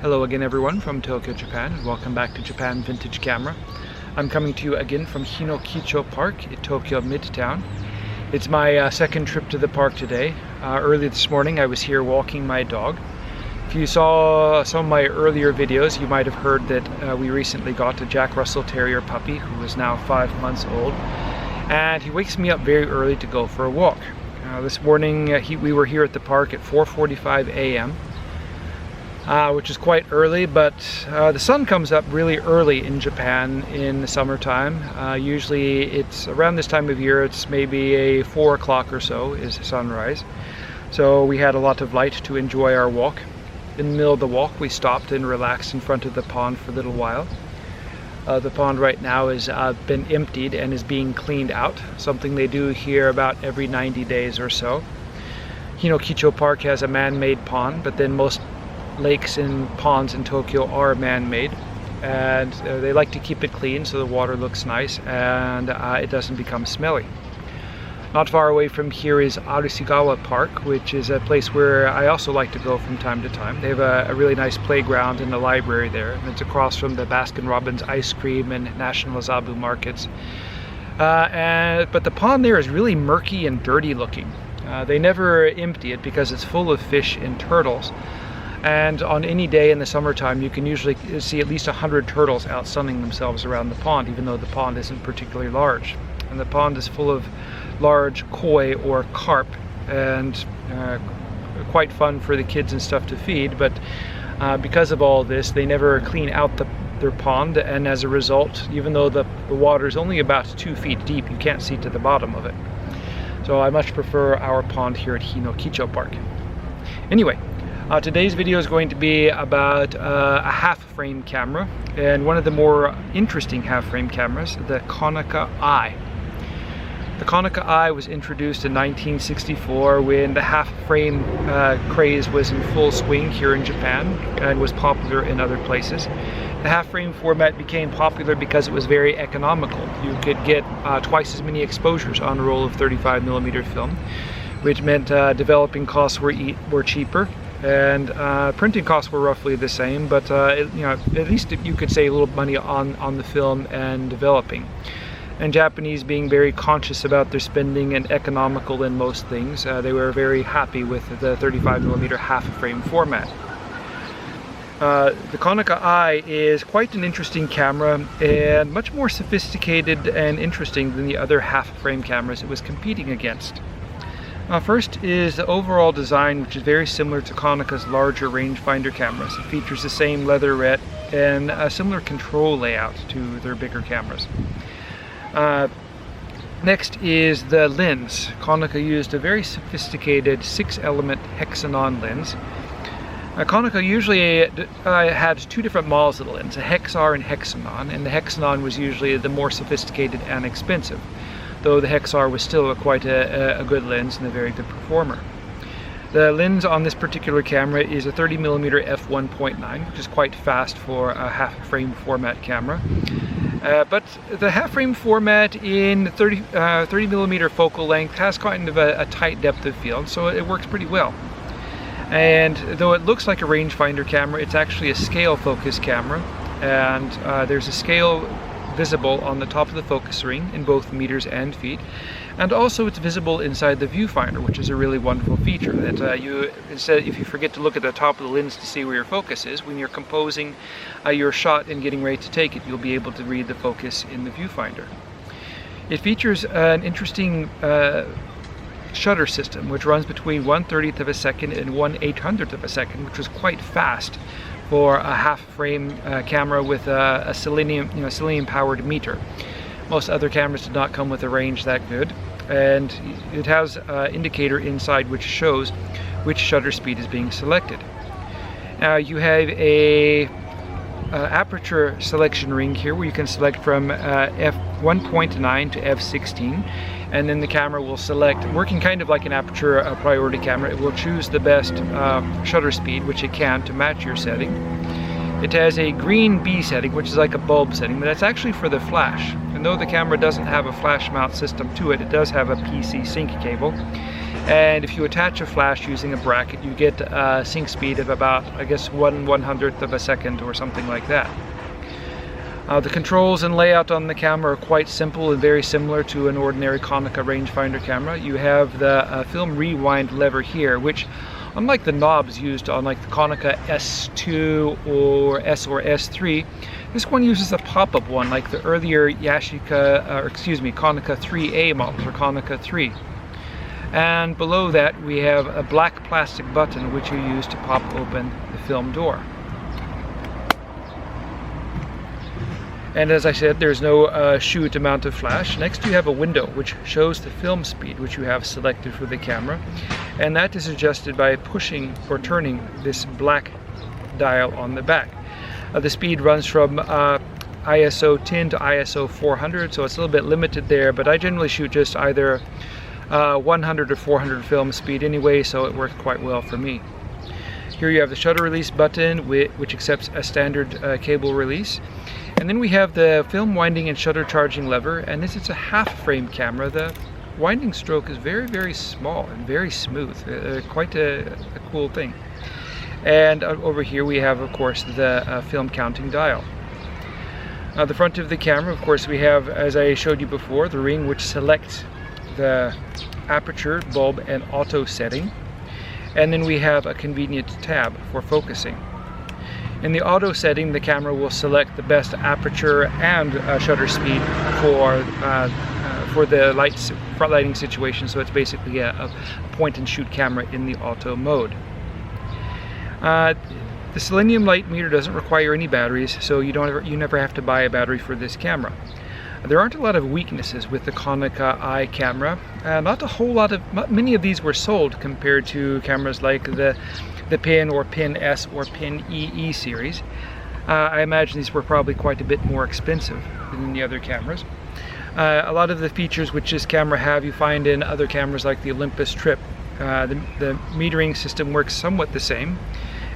Hello again everyone from Tokyo, Japan, and welcome back to Japan Vintage Camera. I'm coming to you again from Hinokicho Park in Tokyo Midtown. It's my second trip to the park today. Early this morning I was here walking my dog. If you saw some of my earlier videos, you might have heard that we recently got a Jack Russell Terrier puppy who is now 5 months old. And he wakes me up very early to go for a walk. This morning we were here at the park at 4:45 a.m. Which is quite early, but the sun comes up really early in Japan in the summertime. Usually it's around this time of year, it's maybe a 4 o'clock or so is sunrise. So we had a lot of light to enjoy our walk. In the middle of the walk we stopped and relaxed in front of the pond for a little while. The pond right now has been emptied and is being cleaned out, something they do here about every 90 days or so. Hinokicho Park has a man-made pond, but then most lakes and ponds in Tokyo are man-made, and they like to keep it clean so the water looks nice and it doesn't become smelly. Not far away from here is Arisugawa Park, which is a place where I also like to go from time to time. They have a really nice playground and a library there. It's across from the Baskin-Robbins ice cream and National Zabu markets. But the pond there is really murky and dirty looking. They never empty it because it's full of fish and turtles. And on any day in the summertime you can usually see at least 100 turtles out sunning themselves around the pond, even though the pond isn't particularly large. And the pond is full of large koi or carp, and quite fun for the kids and stuff to feed, but because of all this they never clean out their pond, and as a result, even though the water is only about 2 feet deep, you can't see to the bottom of it. So I much prefer our pond here at Hinokicho Park. Anyway, today's video is going to be about a half-frame camera, and one of the more interesting half-frame cameras, the Konica Eye. The Konica Eye was introduced in 1964 when the half-frame craze was in full swing here in Japan and was popular in other places. The half-frame format became popular because it was very economical. You could get twice as many exposures on a roll of 35mm film, which meant developing costs were cheaper. And printing costs were roughly the same, but at least you could save a little money on the film and developing. And Japanese, being very conscious about their spending and economical in most things, they were very happy with the 35mm half-frame format. The Konica Eye is quite an interesting camera and much more sophisticated and interesting than the other half-frame cameras it was competing against. First is the overall design, which is very similar to Konica's larger rangefinder cameras. It features the same leatherette and a similar control layout to their bigger cameras. Next is the lens. Konica used a very sophisticated 6-element hexanon lens. Konica usually had 2 different models of the lens, a Hexar and Hexanon, and the Hexanon was usually the more sophisticated and expensive, though the Hexar was still quite a good lens and a very good performer. The lens on this particular camera is a 30mm f1.9, which is quite fast for a half-frame format camera. But the half-frame format in 30mm focal length has kind of a tight depth of field, so it works pretty well. And though it looks like a rangefinder camera, it's actually a scale focus camera, and there's a scale visible on the top of the focus ring in both meters and feet, and also it's visible inside the viewfinder, which is a really wonderful feature that if you forget to look at the top of the lens to see where your focus is, when you're composing your shot and getting ready to take it, you'll be able to read the focus in the viewfinder. It features an interesting shutter system, which runs between 1/30th of a second and 1/800th of a second, which is quite fast for a half-frame camera with a selenium-powered meter. Most other cameras did not come with a range that good, and it has an indicator inside which shows which shutter speed is being selected. You have a aperture selection ring here where you can select from f1.9 to f16, and then the camera will select, working kind of like an aperture priority camera, it will choose the best shutter speed, which it can, to match your setting. It has a green B setting, which is like a bulb setting, but that's actually for the flash. And though the camera doesn't have a flash mount system to it, it does have a PC sync cable. And if you attach a flash using a bracket, you get a sync speed of about, I guess, 1/100th of a second or something like that. The controls and layout on the camera are quite simple and very similar to an ordinary Konica rangefinder camera. You have the film rewind lever here, which, unlike the knobs used on like the Konica S2 or S3, this one uses a pop-up one like the earlier Konica 3A models or Konica 3. And below that we have a black plastic button which you use to pop open the film door. And as I said, there's no shoot amount of flash. Next you have a window which shows the film speed which you have selected for the camera, and that is adjusted by pushing or turning this black dial on the back. The speed runs from ISO 10 to ISO 400, so it's a little bit limited there, but I generally shoot just either 100 or 400 film speed anyway, so it worked quite well for me. Here you have the shutter release button, which accepts a standard cable release. And then we have the film winding and shutter charging lever, and this is a half frame camera. The winding stroke is very, very small and very smooth, quite a cool thing. And over here we have, of course, the film counting dial. The front of the camera, of course, we have, as I showed you before, the ring which selects the aperture, bulb, and auto setting. And then we have a convenient tab for focusing. In the auto setting, the camera will select the best aperture and shutter speed for the front lighting situation, so it's basically a point and shoot camera in the auto mode. The selenium light meter doesn't require any batteries, so you never have to buy a battery for this camera. There aren't a lot of weaknesses with the Konica I camera. Many of these were sold compared to cameras like the Pin or Pin S or Pin EE series. I imagine these were probably quite a bit more expensive than the other cameras. A lot of the features which this camera have you find in other cameras like the Olympus Trip. The metering system works somewhat the same,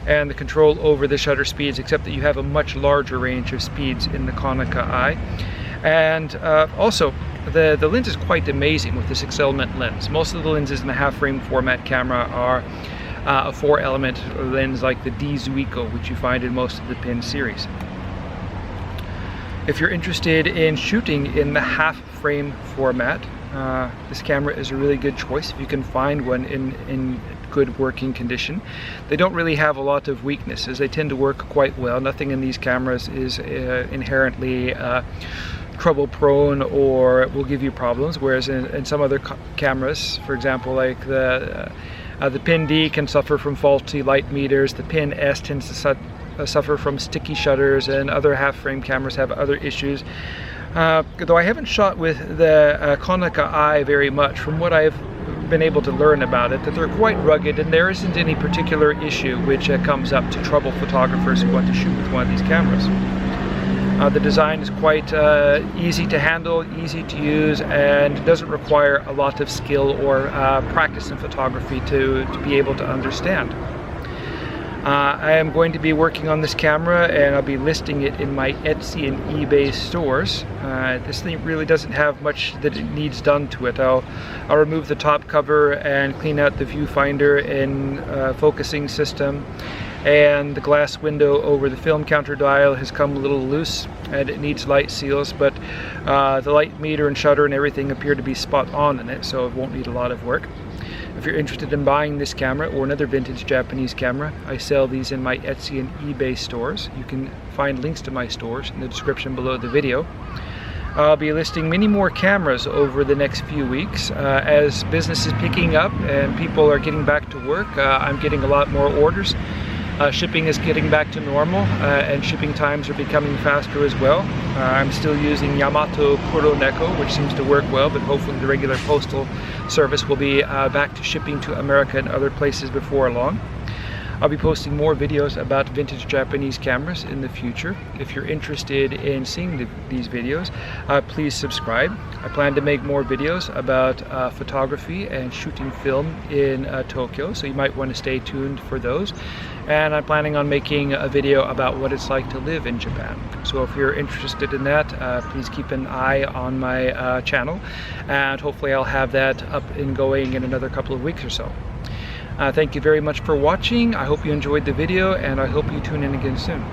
and the control over the shutter speeds, except that you have a much larger range of speeds in the Konica I. And also, the lens is quite amazing with this 6-element lens. Most of the lenses in the half-frame format camera are a 4-element lens like the D Zuiko, which you find in most of the Pin series. If you're interested in shooting in the half-frame format, this camera is a really good choice if you can find one in good working condition. They don't really have a lot of weaknesses. They tend to work quite well. Nothing in these cameras is inherently trouble prone or will give you problems, whereas in some other cameras, for example like the Pin D can suffer from faulty light meters, the Pin S tends to suffer from sticky shutters, and other half-frame cameras have other issues. Though I haven't shot with the Konica I very much, from what I've been able to learn about it, that they're quite rugged and there isn't any particular issue which comes up to trouble photographers who want to shoot with one of these cameras. The design is quite easy to handle, easy to use, and doesn't require a lot of skill or practice in photography to be able to understand. I am going to be working on this camera and I'll be listing it in my Etsy and eBay stores. This thing really doesn't have much that it needs done to it. I'll remove the top cover and clean out the viewfinder and focusing system, and the glass window over the film counter dial has come a little loose and it needs light seals, but the light meter and shutter and everything appear to be spot on in it, so it won't need a lot of work. If you're interested in buying this camera or another vintage Japanese camera, I sell these in my Etsy and eBay stores. You can find links to my stores in the description below the video. I'll be listing many more cameras over the next few weeks. As business is picking up and people are getting back to work, I'm getting a lot more orders. Shipping is getting back to normal, and shipping times are becoming faster as well. I'm still using Yamato Kuroneko, which seems to work well, but hopefully the regular postal service will be back to shipping to America and other places before long. I'll be posting more videos about vintage Japanese cameras in the future. If you're interested in seeing these videos, please subscribe. I plan to make more videos about photography and shooting film in Tokyo, so you might want to stay tuned for those. And I'm planning on making a video about what it's like to live in Japan. So if you're interested in that, please keep an eye on my channel, and hopefully I'll have that up and going in another couple of weeks or so. Thank you very much for watching. I hope you enjoyed the video, and I hope you tune in again soon.